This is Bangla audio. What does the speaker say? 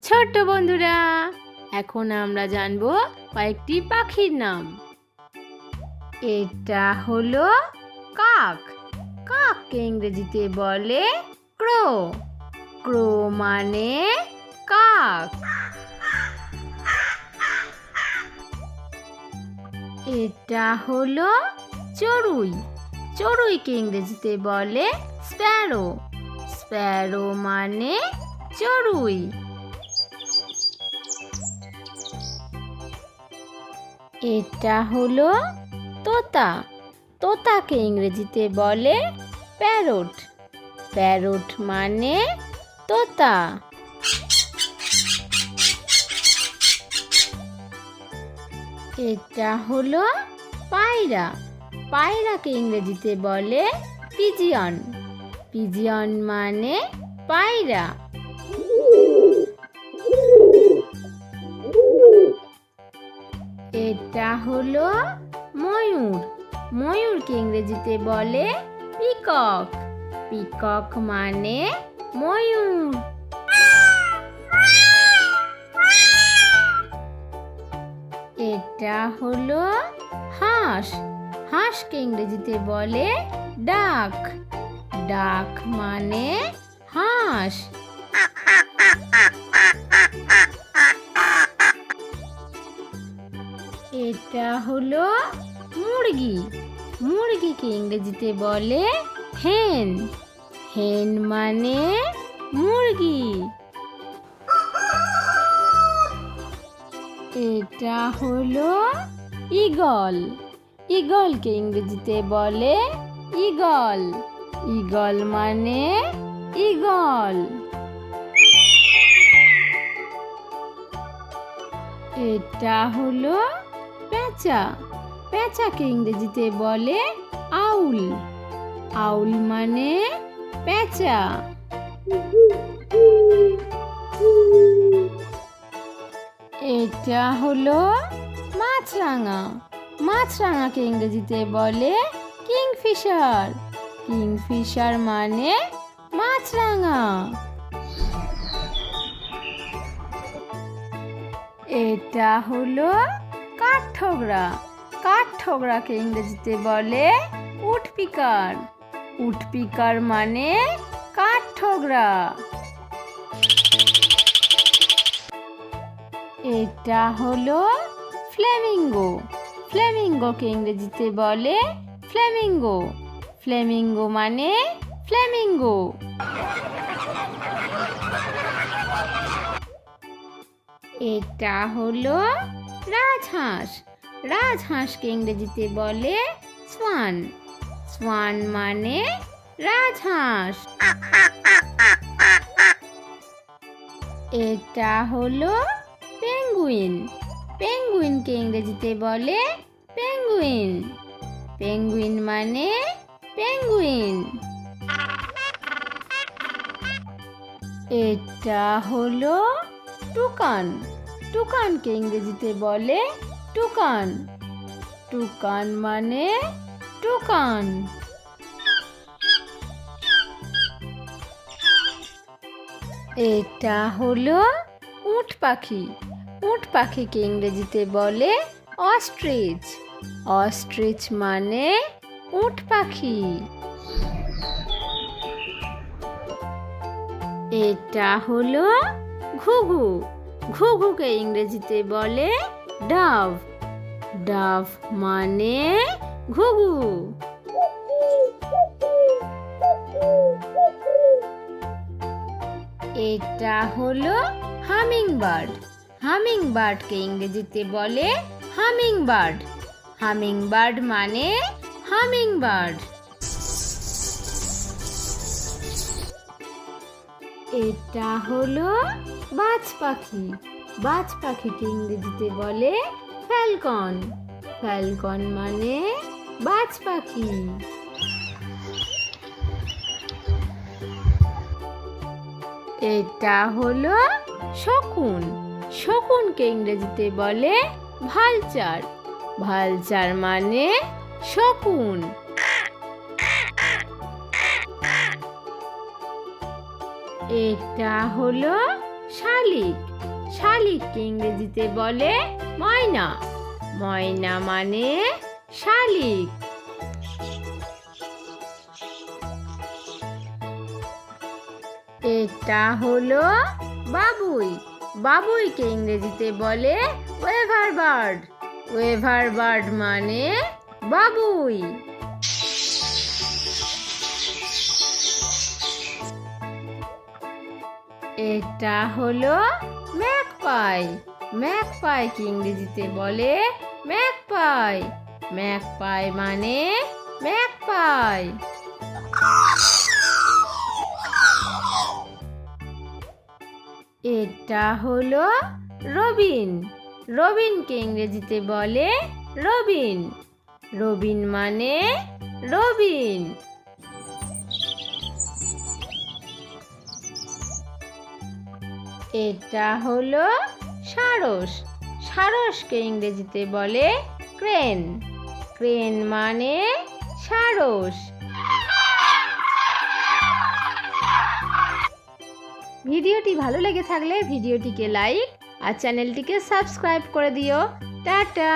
ছোট্ট বন্ধুরা, এখন আমরা জানবো কয়েকটি পাখির নাম। এটা হলো কাক। কাককে ইংরেজিতে বলে ক্রো। ক্রো মানে কাক। এটা হলো চড়ুই। চড়ুইকে ইংরেজিতে বলে স্প্যারো। স্প্যারো মানে চড়ুই। এটা হলো তোতা। তোতাকে ইংরেজিতে বলে প্যারট। প্যারট মানে তোতা। এটা হলো পায়রা। পায়রাকে ইংরেজিতে বলে পিজিয়ন। পিজিয়ন মানে পায়রা। এটা হলো ময়ূর। ময়ূরকে ইংরেজিতে বলে পিকক। পিকক মানে ময়ূর। এটা হলো হাঁস। হাঁসকে ইংরেজিতে বলে ডাক। ডাক মানে হাঁস। এটা হলো মুরগি। মুরগিকে ইংরেজিতে বলে হেন। হেন মানে মুরগি। এটা হলো ঈগল। ঈগলকে ইংরেজিতে বলে ঈগল। ঈগল মানে ঈগল। এটা হলো পেঁচা। পেঁচাকে ইংরেজিতে বলে আউল। আউল মানে পেঁচা। এটা হলো মাছরাঙা। মাছরাঙাকে ইংরেজিতে বলে কিংফিশার। কিংফিশার মানে মাছরাঙা। এটা হলো কাঠঠোকরা। কাঠঠোকরাকে ইংরেজিতে বলে উডপিকার। উডপিকার মানে কাঠঠোকরা। এটা হলো ফ্লেমিঙ্গো। ফ্লেমিঙ্গোকে ইংরেজিতে বলে ফ্লেমিঙ্গো। ফ্লেমিঙ্গো মানে ফ্লেমিঙ্গো। এটা হলো রাজহাঁস। রাজহাঁসকে ইংরেজিতে বলে সোয়ান। সোয়ান মানে রাজহাঁস। এটা হলো পেঙ্গুইন। পেঙ্গুইনকে ইংরেজিতে বলে পেঙ্গুইন। পেঙ্গুইন মানে পেঙ্গুইন। এটা হলো টুকান। টুকানকে ইংরেজিতে বলে টুকান। টুকান মানে টুকান। এটা হলো উট পাখি। উট পাখিকে ইংরেজিতে বলে অস্ট্রিচ। অস্ট্রিচ মানে উট পাখি। এটা হলো ঘুঘু। ঘুঘুকে ইংরেজিতে বলে ডাভ। ডাভ মানে ঘুঘু। এটা হলো হামিংবার্ড। হামিংবার্ডকে ইংরেজিতে বলে হামিংবার্ড। হামিংবার্ড মানে হামিংবার্ড। এটা হলো বাজ পাখি। বাজ পাখিকে ইংরেজিতে বলে ফ্যালকন। ফ্যালকন মানে বাজ পাখি। এটা হলো শকুন। শকুনকে ইংরেজিতে বলে ভালচার। ভালচার মানে শকুন। এটা হলো শালিক। শালিককে ইংরেজিতে বলে ময়না। ময়না মানে শালিক। এটা হলো বাবুই। বাবুইকে ইংরেজিতে বলে ওয়েভার বার্ড। ওয়েভার বার্ড মানে বাবুই। এটা হলো ম্যাকপাই। ম্যাকপাইকে ইংরেজিতে বলে ম্যাকপাই। ম্যাকপাই মানে ম্যাকপাই। এটা হলো রবিন। রবিনকে ইংরেজিতে বলে রবিন। রবিন মানে রবিন। এটা হলো সারস। সারসকে ইংরেজিতে বলে ক্রেন। ক্রেন মানে সারস। ভিডিওটি ভালো লেগে থাকলে ভিডিওটিকে লাইক আর চ্যানেলটিকে সাবস্ক্রাইব করে দিও। টাটা।